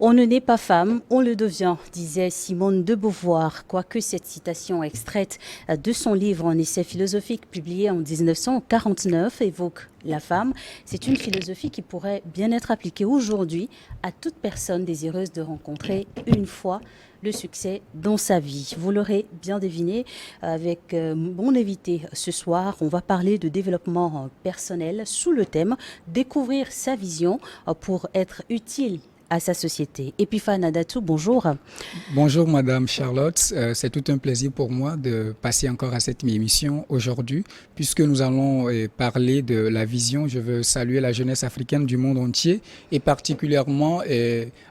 On ne naît pas femme, on le devient, disait Simone de Beauvoir. Quoique cette citation extraite de son livre En essai philosophique publié en 1949 évoque la femme, c'est une philosophie qui pourrait bien être appliquée aujourd'hui à toute personne désireuse de rencontrer une fois le succès dans sa vie. Vous l'aurez bien deviné, avec mon invité ce soir, on va parler de développement personnel sous le thème « Découvrir sa vision pour être utile à sa société ». Epiphane Adatou, bonjour. Bonjour Madame Charlotte, c'est tout un plaisir pour moi de passer encore à cette émission aujourd'hui, puisque nous allons parler de la vision. Je veux saluer la jeunesse africaine du monde entier et particulièrement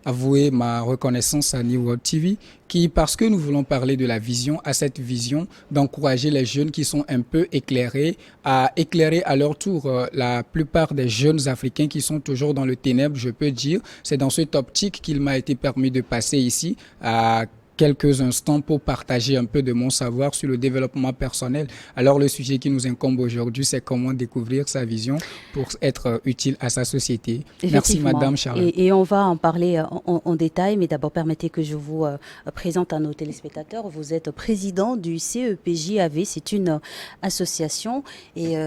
avouer ma reconnaissance à New World TV qui, parce que nous voulons parler de la vision, a cette vision d'encourager les jeunes qui sont un peu éclairés à éclairer à leur tour la plupart des jeunes Africains qui sont toujours dans le ténèbre, je peux dire. C'est dans cette optique qu'il m'a été permis de passer ici à quelques instants pour partager un peu de mon savoir sur le développement personnel. Alors le sujet qui nous incombe aujourd'hui, c'est comment découvrir sa vision pour être utile à sa société. Merci Madame Charlotte. Et on va en parler en détail, mais d'abord permettez que je vous présente à nos téléspectateurs. Vous êtes président du CEPJAV, c'est une association et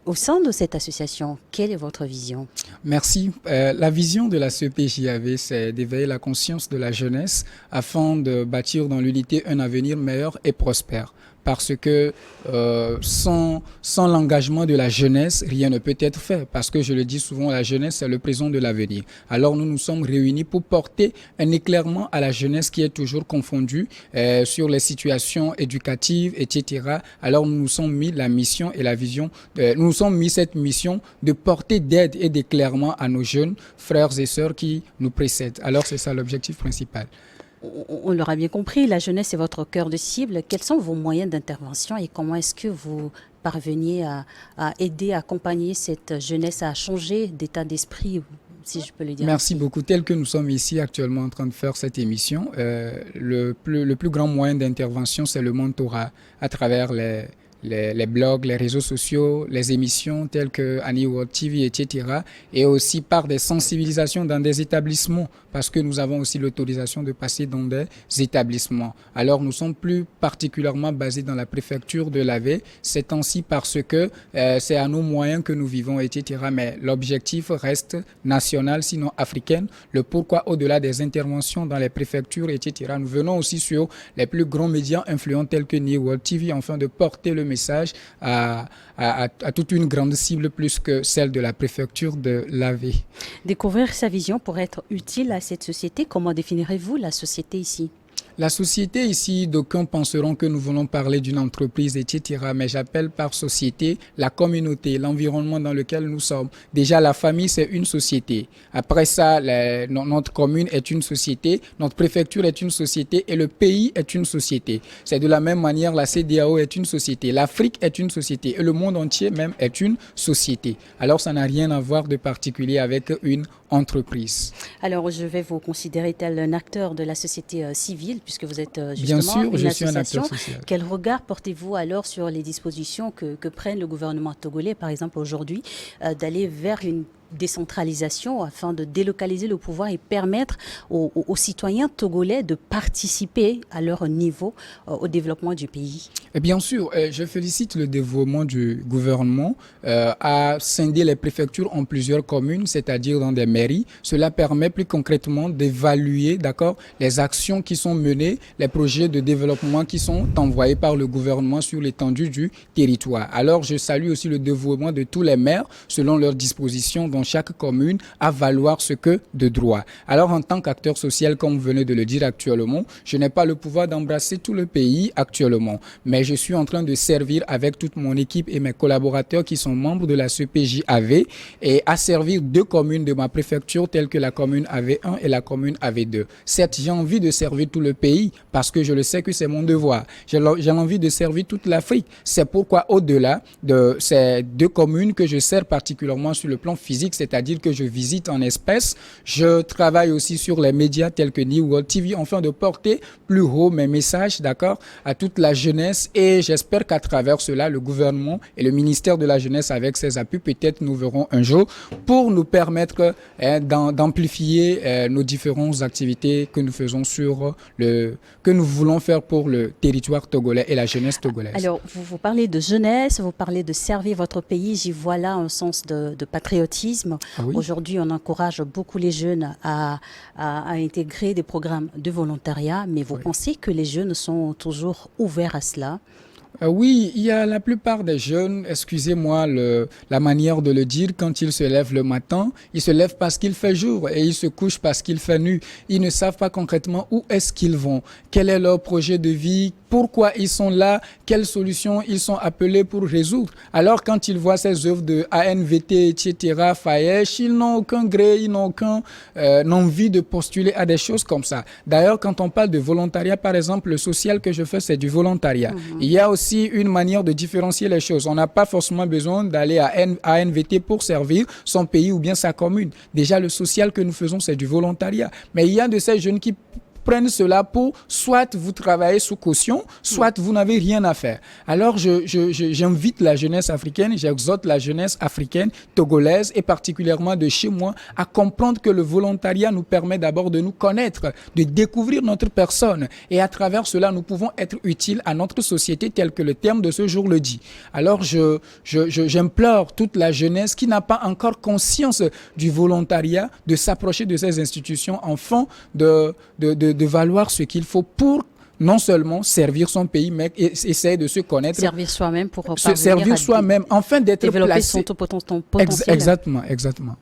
au sein de cette association, quelle est votre vision? Merci. La vision de la CEPJAV, c'est d'éveiller la conscience de la jeunesse afin de bâtir dans l'unité un avenir meilleur et prospère. Parce que sans l'engagement de la jeunesse, rien ne peut être fait. Parce que je le dis souvent, la jeunesse, c'est le présent de l'avenir. Alors nous nous sommes réunis pour porter un éclairement à la jeunesse qui est toujours confondue sur les situations éducatives, etc. Alors nous nous sommes mis la mission et la vision, nous nous sommes mis cette mission de porter d'aide et d'éclairement à nos jeunes frères et sœurs qui nous précèdent. Alors c'est ça l'objectif principal. On l'aura bien compris, la jeunesse est votre cœur de cible. Quels sont vos moyens d'intervention et comment est-ce que vous parveniez à aider, à accompagner cette jeunesse à changer d'état d'esprit, si je peux le dire? Merci beaucoup. Tel que nous sommes ici actuellement en train de faire cette émission, le plus grand moyen d'intervention, c'est le mentorat à travers les blogs, les réseaux sociaux, les émissions telles que Annie World TV, etc. Et aussi par des sensibilisations dans des établissements, parce que nous avons aussi l'autorisation de passer dans des établissements. Alors nous sommes plus particulièrement basés dans la préfecture de l'AV, ces temps-ci parce que c'est à nos moyens que nous vivons, etc. Mais l'objectif reste national, sinon africain. Le pourquoi au-delà des interventions dans les préfectures, etc. Nous venons aussi sur les plus grands médias influents tels que New World TV, afin de porter le message à toute une grande cible plus que celle de la préfecture de l'AV. Découvrir sa vision pour être utile à cette société, comment définirez-vous la société ici? La société ici, d'aucuns penseront que nous voulons parler d'une entreprise, etc. Mais j'appelle par société la communauté, l'environnement dans lequel nous sommes. Déjà, la famille, c'est une société. Après ça, notre commune est une société, notre préfecture est une société et le pays est une société. C'est de la même manière, la CEDEAO est une société, l'Afrique est une société et le monde entier même est une société. Alors, ça n'a rien à voir de particulier avec une entreprise. Alors, je vais vous considérer tel un acteur de la société civile, puisque vous êtes justement Bien sûr, une je association. suis un acteur social. Quel regard portez-vous alors sur les dispositions que prenne le gouvernement togolais, par exemple aujourd'hui, d'aller vers une décentralisation afin de délocaliser le pouvoir et permettre aux citoyens togolais de participer à leur niveau au développement du pays? Et bien sûr, je félicite le développement du gouvernement à scinder les préfectures en plusieurs communes, c'est-à-dire dans des mairies. Cela permet plus concrètement d'évaluer, d'accord, les actions qui sont menées, les projets de développement qui sont envoyés par le gouvernement sur l'étendue du territoire. Alors, je salue aussi le développement de tous les maires selon leurs dispositions dans chaque commune à valoir ce que de droit. Alors, en tant qu'acteur social, comme vous venez de le dire actuellement, je n'ai pas le pouvoir d'embrasser tout le pays actuellement, mais je suis en train de servir avec toute mon équipe et mes collaborateurs qui sont membres de la CEPJAV et à servir deux communes de ma préfecture telles que la commune AV1 et la commune AV2. Certes, j'ai envie de servir tout le pays parce que je le sais que c'est mon devoir. J'ai envie de servir toute l'Afrique. C'est pourquoi au-delà de ces deux communes que je sers particulièrement sur le plan physique, physique, c'est-à-dire que je visite en espèce. Je travaille aussi sur les médias tels que New World TV, afin de porter plus haut mes messages, d'accord, à toute la jeunesse. Et j'espère qu'à travers cela, le gouvernement et le ministère de la Jeunesse, avec ses appuis, peut-être nous verrons un jour, pour nous permettre d'amplifier nos différentes activités que nous faisons que nous voulons faire pour le territoire togolais et la jeunesse togolaise. Alors, vous parlez de jeunesse, vous parlez de servir votre pays. J'y vois là un sens de patriotisme. Ah oui. Aujourd'hui, on encourage beaucoup les jeunes à intégrer des programmes de volontariat, mais vous pensez que les jeunes sont toujours ouverts à cela? Oui, il y a la plupart des jeunes, excusez-moi la manière de le dire, quand ils se lèvent le matin, ils se lèvent parce qu'il fait jour et ils se couchent parce qu'il fait nuit. Ils ne savent pas concrètement où est-ce qu'ils vont, quel est leur projet de vie, pourquoi ils sont là, quelles solutions ils sont appelés pour résoudre. Alors quand ils voient ces œuvres de ANVT, etc., Fayesh, ils n'ont aucun gré, ils n'ont aucun envie de postuler à des choses comme ça. D'ailleurs, quand on parle de volontariat, par exemple, le social que je fais, c'est du volontariat. Il y a aussi une manière de différencier les choses. On n'a pas forcément besoin d'aller à ANVT pour servir son pays ou bien sa commune. Déjà, le social que nous faisons, c'est du volontariat. Mais il y a de ces jeunes qui prennent cela pour soit vous travaillez sous caution, soit vous n'avez rien à faire. Alors, j'invite la jeunesse africaine, j'exhorte la jeunesse africaine, togolaise et particulièrement de chez moi à comprendre que le volontariat nous permet d'abord de nous connaître, de découvrir notre personne et à travers cela, nous pouvons être utiles à notre société tel que le terme de ce jour le dit. Alors, j'implore toute la jeunesse qui n'a pas encore conscience du volontariat de s'approcher de ces institutions afin de valoir ce qu'il faut pour non seulement servir son pays, mais essayer de se connaître. Servir soi-même pour servir soi-même, enfin d'être développer placé. son potentiel. Exactement.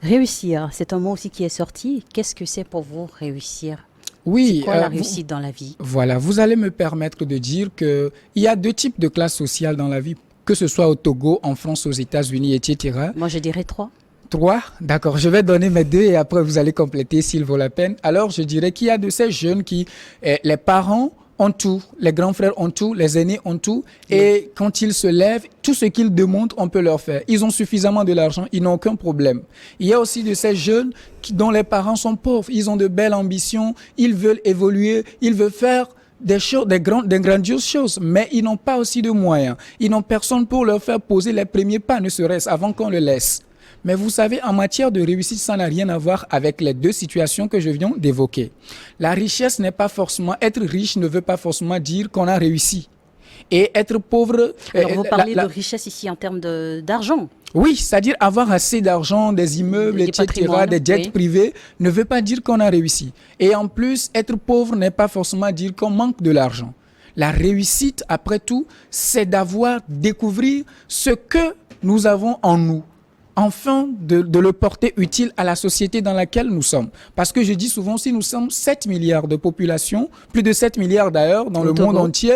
Réussir, c'est un mot aussi qui est sorti. Qu'est-ce que c'est pour vous, réussir? Oui. C'est quoi la réussite dans la vie? Voilà, vous allez me permettre de dire qu'il y a deux types de classes sociales dans la vie, que ce soit au Togo, en France, aux États-Unis, etc. Moi, je dirais 3. 3, d'accord, je vais donner mes 2 et après vous allez compléter s'il vaut la peine. Alors je dirais qu'il y a de ces jeunes qui, les parents ont tout, les grands frères ont tout, les aînés ont tout et quand ils se lèvent, tout ce qu'ils demandent, on peut leur faire. Ils ont suffisamment de l'argent, ils n'ont aucun problème. Il y a aussi de ces jeunes dont les parents sont pauvres, ils ont de belles ambitions, ils veulent évoluer, ils veulent faire des grandioses choses, mais ils n'ont pas aussi de moyens. Ils n'ont personne pour leur faire poser les premiers pas, ne serait-ce avant qu'on le laisse. Mais vous savez, en matière de réussite, ça n'a rien à voir avec les deux situations que je viens d'évoquer. La richesse n'est pas forcément, être riche ne veut pas forcément dire qu'on a réussi. Et être pauvre... Alors vous parlez de richesse ici en termes d'argent. Oui, c'est-à-dire avoir assez d'argent, des immeubles, etc., des jets privés, ne veut pas dire qu'on a réussi. Et en plus, être pauvre n'est pas forcément dire qu'on manque de l'argent. La réussite, après tout, c'est d'avoir découvert ce que nous avons en nous. Enfin, de le porter utile à la société dans laquelle nous sommes. Parce que je dis souvent, si nous sommes 7 milliards de population, plus de 7 milliards d'ailleurs dans le monde entier.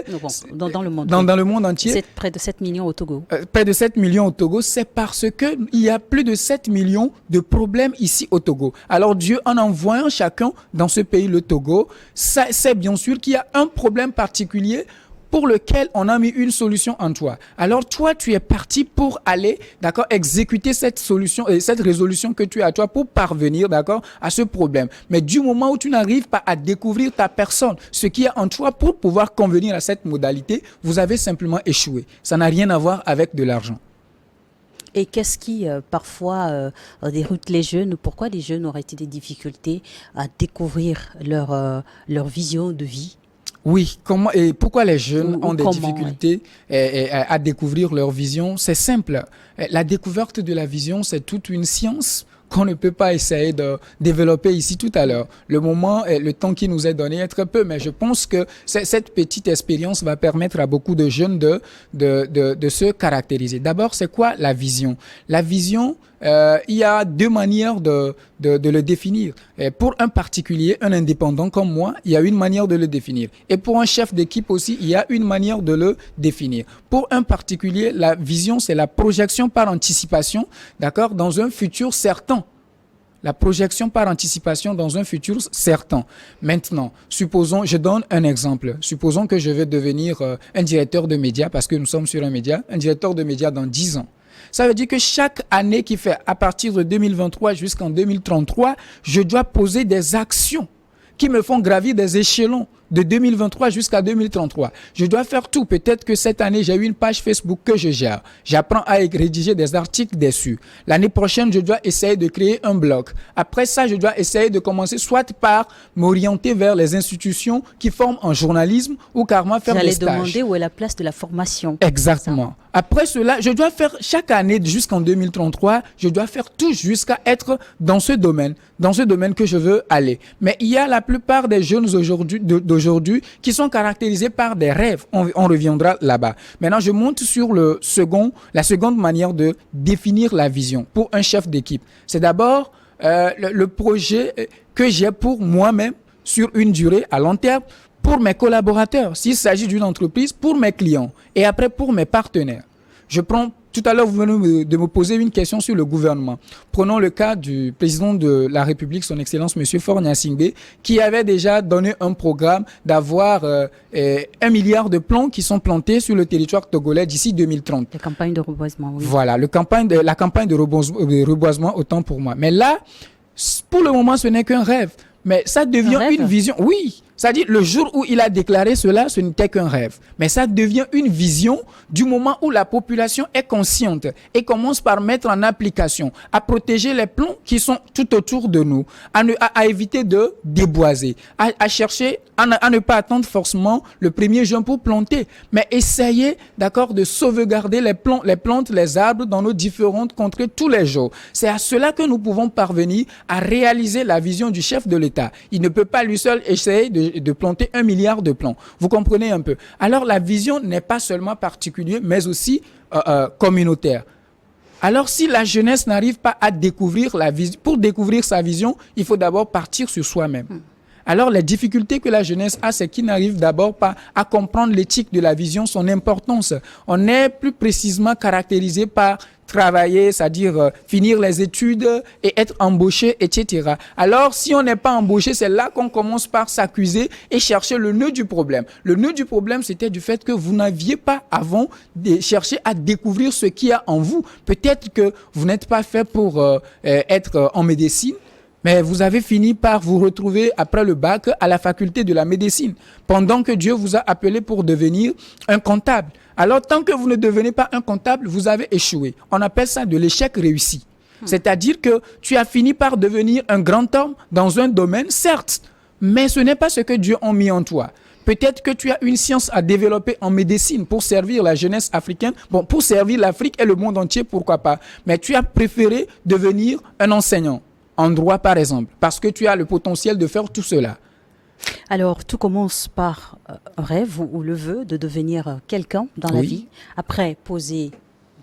Dans le monde. Dans le monde entier. Près de 7 millions au Togo. Près de 7 millions au Togo, c'est parce qu'il y a plus de 7 millions de problèmes ici au Togo. Alors Dieu, en envoyant chacun dans ce pays, le Togo, c'est bien sûr qu'il y a un problème particulier pour lequel on a mis une solution en toi. Alors toi, tu es parti pour aller, d'accord, exécuter cette solution et cette résolution que tu as toi pour parvenir, d'accord, à ce problème. Mais du moment où tu n'arrives pas à découvrir ta personne, ce qu'il y a en toi pour pouvoir convenir à cette modalité, vous avez simplement échoué. Ça n'a rien à voir avec de l'argent. Et qu'est-ce qui, parfois, déroute les jeunes? Pourquoi les jeunes auraient-ils des difficultés à découvrir leur vision de vie? Oui, comment et pourquoi les jeunes ont des difficultés à découvrir leur vision? C'est simple. La découverte de la vision, c'est toute une science qu'on ne peut pas essayer de développer ici tout à l'heure. Le temps qui nous est donné est très peu, mais je pense que cette petite expérience va permettre à beaucoup de jeunes de se caractériser. D'abord, c'est quoi la vision? La vision, il y a deux manières de le définir. Et pour un particulier, un indépendant comme moi, il y a une manière de le définir. Et pour un chef d'équipe aussi, il y a une manière de le définir. Pour un particulier, la vision, c'est la projection par anticipation, d'accord, dans un futur certain. La projection par anticipation dans un futur certain. Maintenant, supposons, je donne un exemple. Supposons que je vais devenir un directeur de médias, parce que nous sommes sur un média, un directeur de médias dans 10 ans. Ça veut dire que chaque année qui fait à partir de 2023 jusqu'en 2033, je dois poser des actions qui me font gravir des échelons de 2023 jusqu'à 2033. Je dois faire tout. Peut-être que cette année, j'ai eu une page Facebook que je gère. J'apprends à rédiger des articles dessus. L'année prochaine, je dois essayer de créer un blog. Après ça, je dois essayer de commencer soit par m'orienter vers les institutions qui forment en journalisme ou carrément faire des stages. J'allais demander où est la place de la formation. Exactement. Après cela, je dois faire chaque année jusqu'en 2033, je dois faire tout jusqu'à être dans ce domaine que je veux aller. Mais il y a la plupart des jeunes d'aujourd'hui qui sont caractérisés par des rêves. On reviendra là-bas. Maintenant, je monte sur la seconde manière de définir la vision pour un chef d'équipe. C'est d'abord le projet que j'ai pour moi-même sur une durée à long terme, pour mes collaborateurs, s'il s'agit d'une entreprise, pour mes clients et après pour mes partenaires. Tout à l'heure, vous venez de me poser une question sur le gouvernement. Prenons le cas du président de la République, son Excellence, M. Faure Gnassingbé, qui avait déjà donné un programme d'avoir 1 milliard de plants qui sont plantés sur le territoire togolais d'ici 2030. La campagne de reboisement, oui. Voilà, la campagne de reboisement, autant pour moi. Mais là, pour le moment, ce n'est qu'un rêve. Mais ça devient une vision. Oui, c'est-à-dire le jour où il a déclaré cela, ce n'était qu'un rêve. Mais ça devient une vision du moment où la population est consciente et commence par mettre en application, à protéger les plants qui sont tout autour de nous, à éviter de déboiser, à chercher, à ne pas attendre forcément le 1er juin pour planter, mais essayer, d'accord, de sauvegarder les plantes, les arbres dans nos différentes contrées tous les jours. C'est à cela que nous pouvons parvenir à réaliser la vision du chef de l'État. Il ne peut pas lui seul essayer de planter 1 milliard de plants. Vous comprenez un peu? Alors la vision n'est pas seulement particulière, mais aussi communautaire. Alors si la jeunesse n'arrive pas à découvrir la vision, pour découvrir sa vision, il faut d'abord partir sur soi-même. Alors les difficultés que la jeunesse a, c'est qu'ils n'arrivent d'abord pas à comprendre l'éthique de la vision, son importance. On est plus précisément caractérisé par travailler, c'est-à-dire finir les études et être embauché, etc. Alors, si on n'est pas embauché, c'est là qu'on commence par s'accuser et chercher le nœud du problème. Le nœud du problème, c'était du fait que vous n'aviez pas avant cherché à découvrir ce qu'il y a en vous. Peut-être que vous n'êtes pas fait pour être en médecine, mais vous avez fini par vous retrouver après le bac à la faculté de la médecine, pendant que Dieu vous a appelé pour devenir un comptable. Alors, tant que vous ne devenez pas un comptable, vous avez échoué. On appelle ça de l'échec réussi. C'est-à-dire que tu as fini par devenir un grand homme dans un domaine, certes, mais ce n'est pas ce que Dieu a mis en toi. Peut-être que tu as une science à développer en médecine pour servir la jeunesse africaine, pour servir l'Afrique et le monde entier, pourquoi pas. Mais tu as préféré devenir un enseignant, en droit par exemple, parce que tu as le potentiel de faire tout cela. Alors, tout commence par un rêve ou le vœu de devenir quelqu'un dans la vie. Après, poser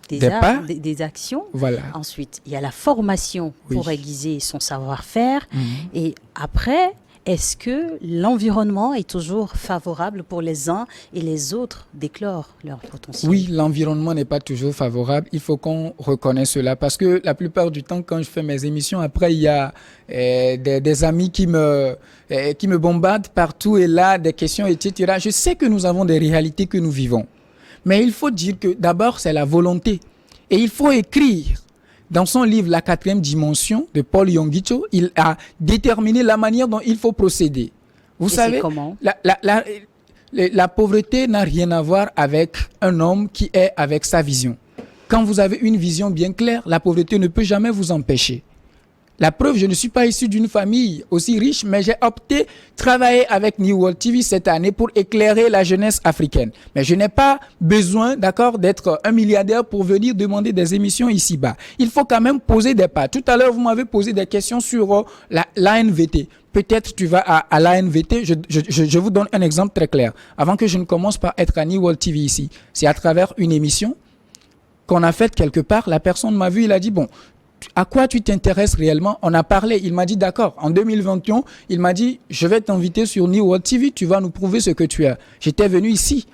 des actions. Voilà. Ensuite, il y a la formation pour aiguiser son savoir-faire. Et après, est-ce que l'environnement est toujours favorable pour les uns et les autres d'éclore leur potentiel? Oui, l'environnement n'est pas toujours favorable. Il faut qu'on reconnaisse cela parce que la plupart du temps, quand je fais mes émissions, après, il y a des amis qui me bombardent partout et là, des questions, etc. Je sais que nous avons des réalités que nous vivons. Mais il faut dire que d'abord, c'est la volonté. Et il faut écrire. Dans son livre « La 4e dimension » de Paul Yonggi-Cho, il a déterminé la manière dont il faut procéder. Vous savez, comment? La pauvreté n'a rien à voir avec un homme qui est avec sa vision. Quand vous avez une vision bien claire, la pauvreté ne peut jamais vous empêcher. La preuve, je ne suis pas issu d'une famille aussi riche, mais j'ai opté travailler avec New World TV cette année pour éclairer la jeunesse africaine. Mais je n'ai pas besoin, d'accord, d'être un milliardaire pour venir demander des émissions ici-bas. Il faut quand même poser des pas. Tout à l'heure, vous m'avez posé des questions sur l'ANVT. Peut-être tu vas à l'ANVT. Je vous donne un exemple très clair. Avant que je ne commence par être à New World TV ici, c'est à travers une émission qu'on a faite quelque part. La personne m'a vu, il a dit, bon, à quoi tu t'intéresses réellement? On a parlé, il m'a dit d'accord. En 2021, il m'a dit, je vais t'inviter sur New World TV, tu vas nous prouver ce que tu as. J'étais venu ici,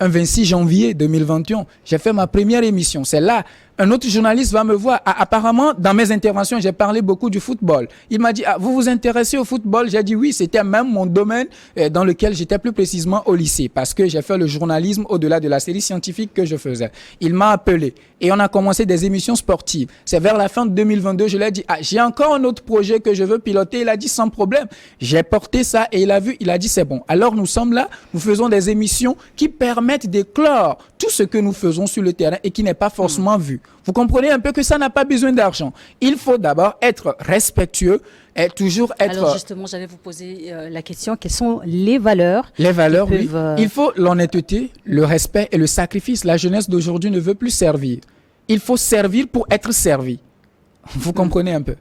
un 26 janvier 2021. J'ai fait ma première émission. C'est là, Un autre journaliste va me voir. Apparemment, dans mes interventions, j'ai parlé beaucoup du football. Il m'a dit, vous vous intéressez au football? J'ai dit oui, c'était même mon domaine dans lequel j'étais plus précisément au lycée parce que j'ai fait le journalisme au-delà de la série scientifique que je faisais. Il m'a appelé et on a commencé des émissions sportives. C'est vers la fin de 2022, je lui ai dit, j'ai encore un autre projet que je veux piloter. Il a dit sans problème. J'ai porté ça et il a vu, il a dit c'est bon. Alors nous sommes là, nous faisons des émissions qui permettent d'éclore tout ce que nous faisons sur le terrain et qui n'est pas forcément vu. Vous comprenez un peu que ça n'a pas besoin d'argent. Il faut d'abord être respectueux et toujours être... Alors justement, j'allais vous poser la question, quelles sont les valeurs? Les valeurs, oui. peuvent, Il faut l'honnêteté, le respect et le sacrifice. La jeunesse d'aujourd'hui ne veut plus servir. Il faut servir pour être servi. Vous comprenez un peu?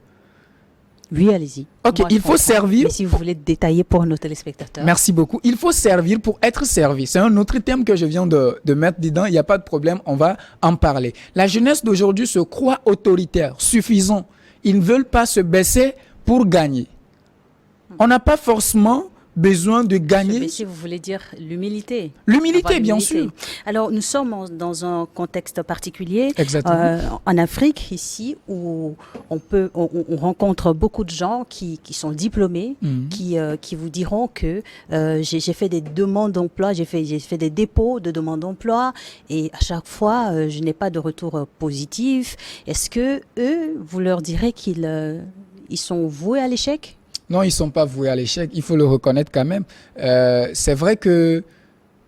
Oui, allez-y. Ok, Moi, il faut servir... Mais si vous voulez détailler pour nos téléspectateurs. Merci beaucoup. Il faut servir pour être servi. C'est un autre thème que je viens de mettre dedans. Il n'y a pas de problème, on va en parler. La jeunesse d'aujourd'hui se croit autoritaire, suffisant. Ils ne veulent pas se baisser pour gagner. On n'a pas forcément besoin de gagner. Si vous voulez dire l'humilité. L'humilité, bien sûr. Alors, nous sommes dans un contexte particulier. Exactement. En Afrique, ici, où on rencontre beaucoup de gens qui sont diplômés, qui vous diront que j'ai fait des demandes d'emploi, j'ai fait des dépôts de demandes d'emploi, et à chaque fois, je n'ai pas de retour positif. Est-ce que eux, vous leur direz qu'ils sont voués à l'échec? Non, ils ne sont pas voués à l'échec. Il faut le reconnaître quand même. C'est vrai que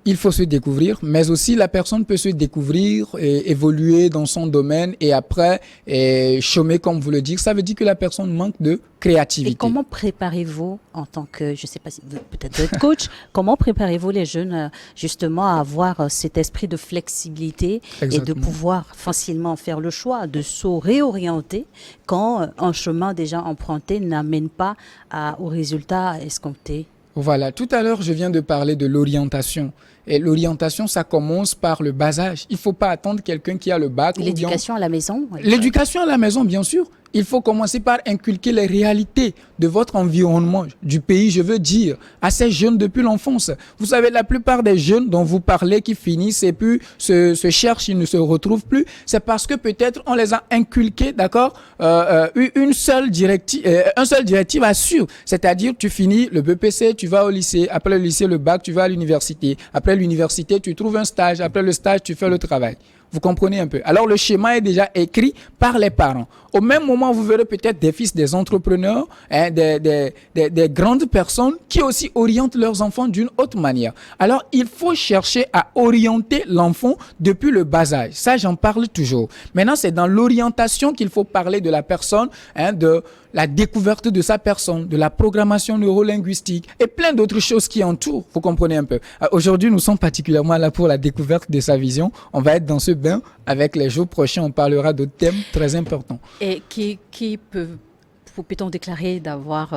il faut se découvrir, mais aussi la personne peut se découvrir et évoluer dans son domaine et après chômer, comme vous le dites. Ça veut dire que la personne manque de créativité. Et comment préparez-vous en tant que, je ne sais pas si peut-être être coach, comment préparez-vous les jeunes justement à avoir cet esprit de flexibilité et de pouvoir facilement faire le choix de se réorienter quand un chemin déjà emprunté n'amène pas au résultat escompté? Voilà, tout à l'heure, je viens de parler de l'orientation. Et l'orientation, ça commence par le bas âge. Il ne faut pas attendre quelqu'un qui a le bac. L'éducation à la maison? L'éducation à la maison, bien sûr. Il faut commencer par inculquer les réalités de votre environnement, du pays, je veux dire, à ces jeunes depuis l'enfance. Vous savez, la plupart des jeunes dont vous parlez qui finissent et puis se cherchent, ils ne se retrouvent plus, c'est parce que peut-être on les a inculqués, d'accord, un seul directive à suivre. C'est-à-dire, tu finis le BPC, tu vas au lycée, après le lycée, le bac, tu vas à l'université. Après l'université, tu trouves un stage, après le stage, tu fais le travail. Vous comprenez un peu. Alors, le schéma est déjà écrit par les parents. Au même moment, vous verrez peut-être des fils des entrepreneurs, des grandes personnes qui aussi orientent leurs enfants d'une autre manière. Alors, il faut chercher à orienter l'enfant depuis le bas âge. Ça, j'en parle toujours. Maintenant, c'est dans l'orientation qu'il faut parler de la personne, de la découverte de sa personne, de la programmation neurolinguistique et plein d'autres choses qui entourent. Vous comprenez un peu. Aujourd'hui, nous sommes particulièrement là pour la découverte de sa vision. On va être dans ce bain. Avec les jours prochains, on parlera d'autres thèmes très importants. Et qui peut-on déclarer d'avoir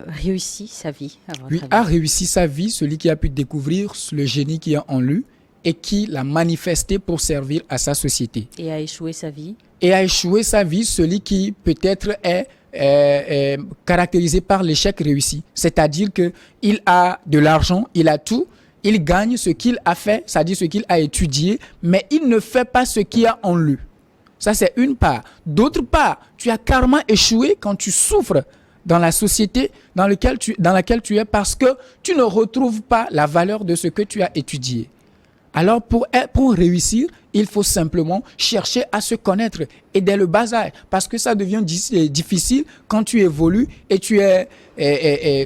réussi sa vie? Oui, a réussi sa vie, celui qui a pu découvrir le génie qu'il y a en lui et qui l'a manifesté pour servir à sa société. Et a échoué sa vie? Et a échoué sa vie, celui qui peut-être est caractérisé par l'échec réussi. C'est-à-dire qu'il a de l'argent, il a tout, il gagne ce qu'il a fait, c'est-à-dire ce qu'il a étudié, mais il ne fait pas ce qu'il y a en lui. Ça, c'est une part. D'autre part, tu as carrément échoué quand tu souffres dans la société dans laquelle tu es parce que tu ne retrouves pas la valeur de ce que tu as étudié. Alors, pour réussir, il faut simplement chercher à se connaître et dès le bas âge, parce que ça devient difficile quand tu évolues et tu es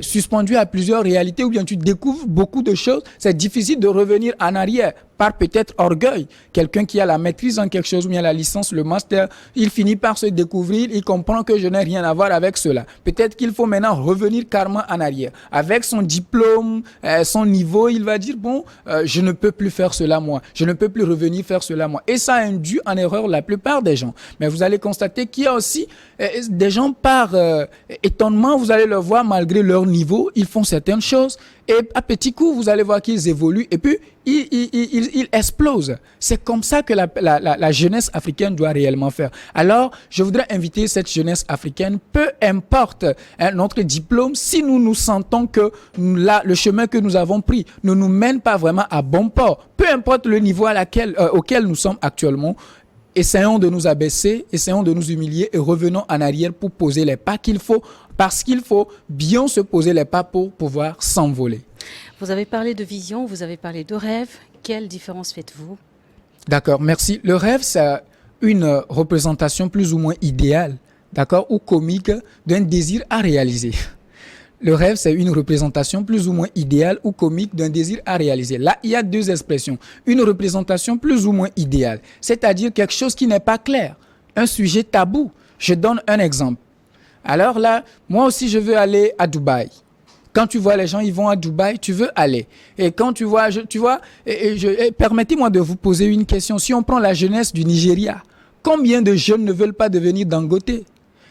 suspendu à plusieurs réalités ou bien tu découvres beaucoup de choses. C'est difficile de revenir en arrière par peut-être orgueil. Quelqu'un qui a la maîtrise en quelque chose ou bien la licence, le master, il finit par se découvrir, il comprend que je n'ai rien à voir avec cela. Peut-être qu'il faut maintenant revenir carrément en arrière. Avec son diplôme, son niveau, il va dire, bon, je ne peux plus faire cela moi, je ne peux plus revenir faire cela moi. Et ça induit en erreur la plupart des gens. Mais vous allez constater qu'il y a aussi des gens par étonnement, vous allez le voir malgré leur niveau, ils font certaines choses et à petits coups, vous allez voir qu'ils évoluent et puis ils explosent. C'est comme ça que la jeunesse africaine doit réellement faire. Alors, je voudrais inviter cette jeunesse africaine, peu importe notre diplôme, si nous sentons que le chemin que nous avons pris ne nous mène pas vraiment à bon port, peu importe le niveau auquel nous sommes actuellement, essayons de nous abaisser, essayons de nous humilier et revenons en arrière pour poser les pas qu'il faut, parce qu'il faut bien se poser les pas pour pouvoir s'envoler. Vous avez parlé de vision, vous avez parlé de rêve. Quelle différence faites-vous? D'accord, merci. Le rêve, c'est une représentation plus ou moins idéale, d'accord, ou comique d'un désir à réaliser. Le rêve, c'est une représentation plus ou moins idéale ou comique d'un désir à réaliser. Là, il y a deux expressions. Une représentation plus ou moins idéale, c'est-à-dire quelque chose qui n'est pas clair, un sujet tabou. Je donne un exemple. Alors là, moi aussi, je veux aller à Dubaï. Quand tu vois les gens, ils vont à Dubaï, tu veux aller. Et quand tu vois, permettez-moi de vous poser une question. Si on prend la jeunesse du Nigeria, combien de jeunes ne veulent pas devenir Dangote?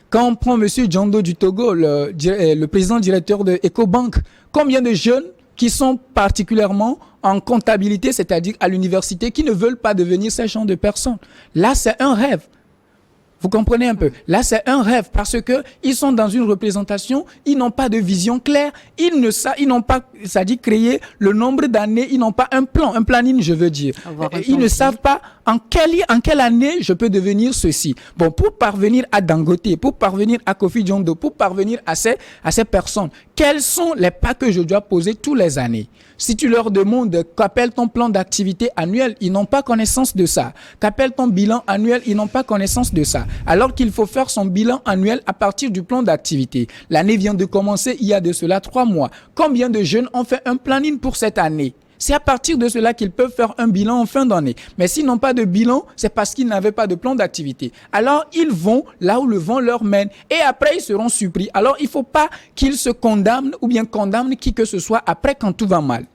Quand on prend M. Djando du Togo, le président directeur de EcoBank, combien de jeunes qui sont particulièrement en comptabilité, c'est-à-dire à l'université, qui ne veulent pas devenir ces gens de personnes? Là, c'est un rêve. Vous comprenez un peu? Là, c'est un rêve parce que ils sont dans une représentation, ils n'ont pas de vision claire, ils n'ont pas, c'est-à-dire créer le nombre d'années, ils n'ont pas un planning, je veux dire. Ils ne savent pas en quelle année je peux devenir ceci. Bon, pour parvenir à Dangote, pour parvenir à Kofi Djando, pour parvenir à ces personnes, quels sont les pas que je dois poser tous les années? Si tu leur demandes qu'appelle ton plan d'activité annuel, ils n'ont pas connaissance de ça. Qu'appelle ton bilan annuel, ils n'ont pas connaissance de ça. Alors qu'il faut faire son bilan annuel à partir du plan d'activité. L'année vient de commencer, il y a de cela 3 mois. Combien de jeunes ont fait un planning pour cette année? C'est à partir de cela qu'ils peuvent faire un bilan en fin d'année. Mais s'ils n'ont pas de bilan, c'est parce qu'ils n'avaient pas de plan d'activité. Alors, ils vont là où le vent leur mène. Et après, ils seront surpris. Alors, il ne faut pas qu'ils se condamnent ou bien condamnent qui que ce soit après quand tout va mal.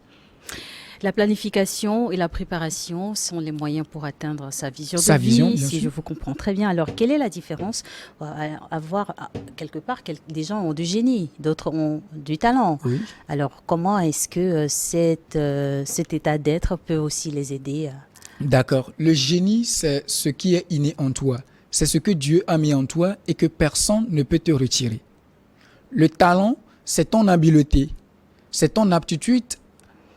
La planification et la préparation sont les moyens pour atteindre sa vision de vie, si je vous comprends très bien. Alors, quelle est la différence? Avoir quelque part, des gens ont du génie, d'autres ont du talent. Oui. Alors, comment est-ce que cet état d'être peut aussi les aider? D'accord. Le génie, c'est ce qui est inné en toi. C'est ce que Dieu a mis en toi et que personne ne peut te retirer. Le talent, c'est ton habileté, c'est ton aptitude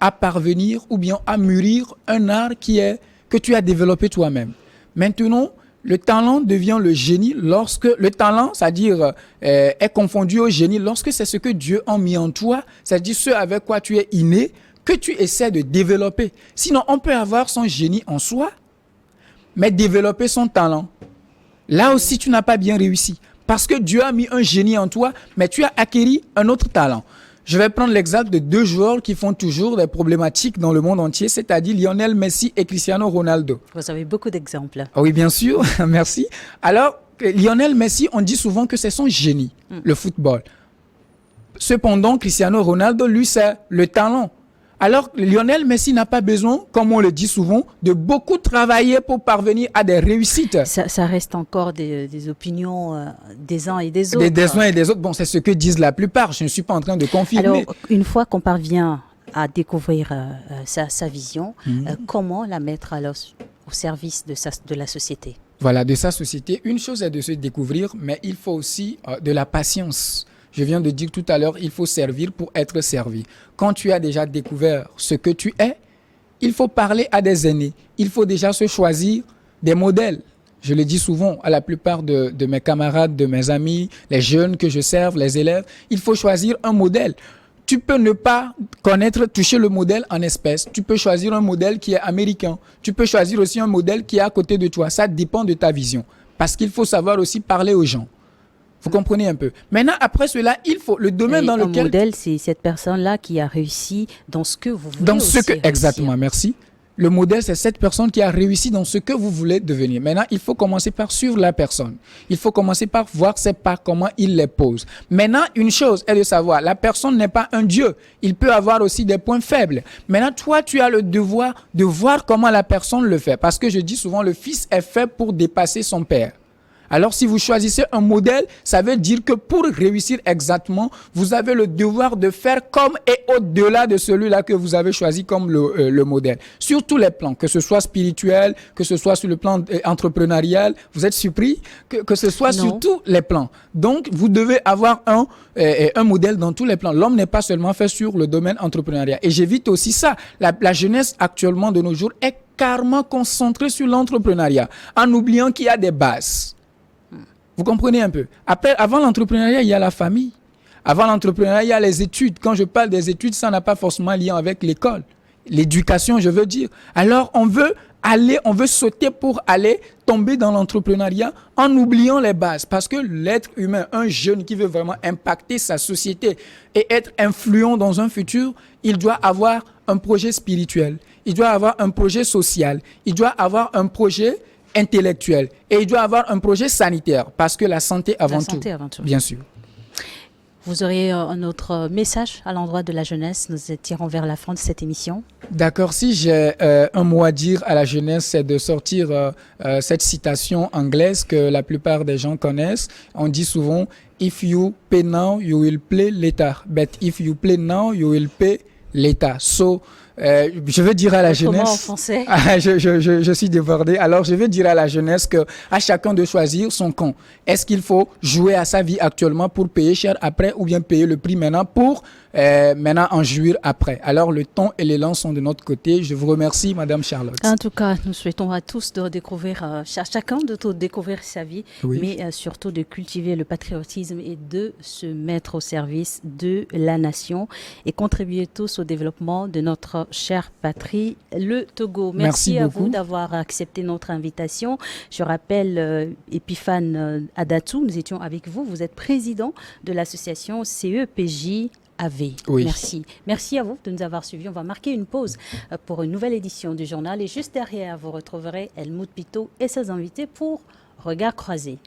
à parvenir ou bien à mûrir un art que tu as développé toi-même. Maintenant, le talent devient le génie lorsque le talent, c'est-à-dire est confondu au génie lorsque c'est ce que Dieu a mis en toi, c'est-à-dire ce avec quoi tu es inné, que tu essaies de développer. Sinon, on peut avoir son génie en soi, mais développer son talent. Là aussi, tu n'as pas bien réussi. Parce que Dieu a mis un génie en toi, mais tu as acquis un autre talent. Je vais prendre l'exemple de 2 joueurs qui font toujours des problématiques dans le monde entier, c'est-à-dire Lionel Messi et Cristiano Ronaldo. Vous avez beaucoup d'exemples. Oui, bien sûr, merci. Alors, Lionel Messi, on dit souvent que c'est son génie, le football. Cependant, Cristiano Ronaldo, lui, c'est le talent. Alors, Lionel Messi n'a pas besoin, comme on le dit souvent, de beaucoup travailler pour parvenir à des réussites. Ça reste encore des opinions des uns et des autres. Des uns et des autres. Bon, c'est ce que disent la plupart. Je ne suis pas en train de confirmer. Alors, une fois qu'on parvient à découvrir sa vision, comment la mettre alors au service de la société? Voilà, de sa société. Une chose est de se découvrir, mais il faut aussi de la patience. Je viens de dire tout à l'heure, il faut servir pour être servi. Quand tu as déjà découvert ce que tu es, il faut parler à des aînés. Il faut déjà se choisir des modèles. Je le dis souvent à la plupart de mes camarades, de mes amis, les jeunes que je serve, les élèves. Il faut choisir un modèle. Tu peux ne pas toucher le modèle en espèces. Tu peux choisir un modèle qui est américain. Tu peux choisir aussi un modèle qui est à côté de toi. Ça dépend de ta vision. Parce qu'il faut savoir aussi parler aux gens. Vous comprenez un peu. Maintenant, après cela, il faut le domaine dans lequel... Un modèle, c'est cette personne-là qui a réussi dans ce que vous voulez aussi réussir. Exactement, merci. Le modèle, c'est cette personne qui a réussi dans ce que vous voulez devenir. Maintenant, il faut commencer par suivre la personne. Il faut commencer par voir ses pas, comment il les pose. Maintenant, une chose est de savoir, la personne n'est pas un Dieu. Il peut avoir aussi des points faibles. Maintenant, toi, tu as le devoir de voir comment la personne le fait. Parce que je dis souvent, le fils est fait pour dépasser son père. Alors, si vous choisissez un modèle, ça veut dire que pour réussir exactement, vous avez le devoir de faire comme et au-delà de celui-là que vous avez choisi comme le modèle. Sur tous les plans, que ce soit spirituel, que ce soit sur le plan entrepreneurial, vous êtes surpris que ce soit sur tous les plans. Donc, vous devez avoir un modèle dans tous les plans. L'homme n'est pas seulement fait sur le domaine entrepreneurial. Et j'évite aussi ça. La jeunesse actuellement de nos jours est carrément concentrée sur l'entrepreneuriat, en oubliant qu'il y a des bases. Vous comprenez un peu? Avant l'entrepreneuriat, il y a la famille. Avant l'entrepreneuriat, il y a les études. Quand je parle des études, ça n'a pas forcément lien avec l'école. L'éducation, je veux dire. Alors, on veut sauter pour aller tomber dans l'entrepreneuriat en oubliant les bases. Parce que l'être humain, un jeune qui veut vraiment impacter sa société et être influent dans un futur, il doit avoir un projet spirituel, il doit avoir un projet social, il doit avoir un projet intellectuel et il doit avoir un projet sanitaire parce que la santé avant tout, bien sûr. Vous auriez un autre message à l'endroit de la jeunesse? Nous tirons vers la fin de cette émission. D'accord, si j'ai un mot à dire à la jeunesse, c'est de sortir cette citation anglaise que la plupart des gens connaissent. On dit souvent « If you pay now, you will play later. But if you play now, you will pay later. » So, je veux dire à la jeunesse. En français. Je suis débordé. Alors, je veux dire à la jeunesse que à chacun de choisir son camp. Est-ce qu'il faut jouer à sa vie actuellement pour payer cher après ou bien payer le prix maintenant pour maintenant en jouir après? Alors, le temps et l'élan sont de notre côté. Je vous remercie, Madame Charlotte. En tout cas, nous souhaitons à tous de découvrir, chacun de découvrir sa vie, oui, mais surtout de cultiver le patriotisme et de se mettre au service de la nation et contribuer tous au développement de notre chère patrie, le Togo. Merci à vous d'avoir accepté notre invitation. Je rappelle Epiphane Adatou, nous étions avec vous. Vous êtes président de l'association CEPJ AV. Oui. Merci. Merci à vous de nous avoir suivis. On va marquer une pause pour une nouvelle édition du journal et juste derrière, vous retrouverez Helmut Pito et ses invités pour Regard croisé.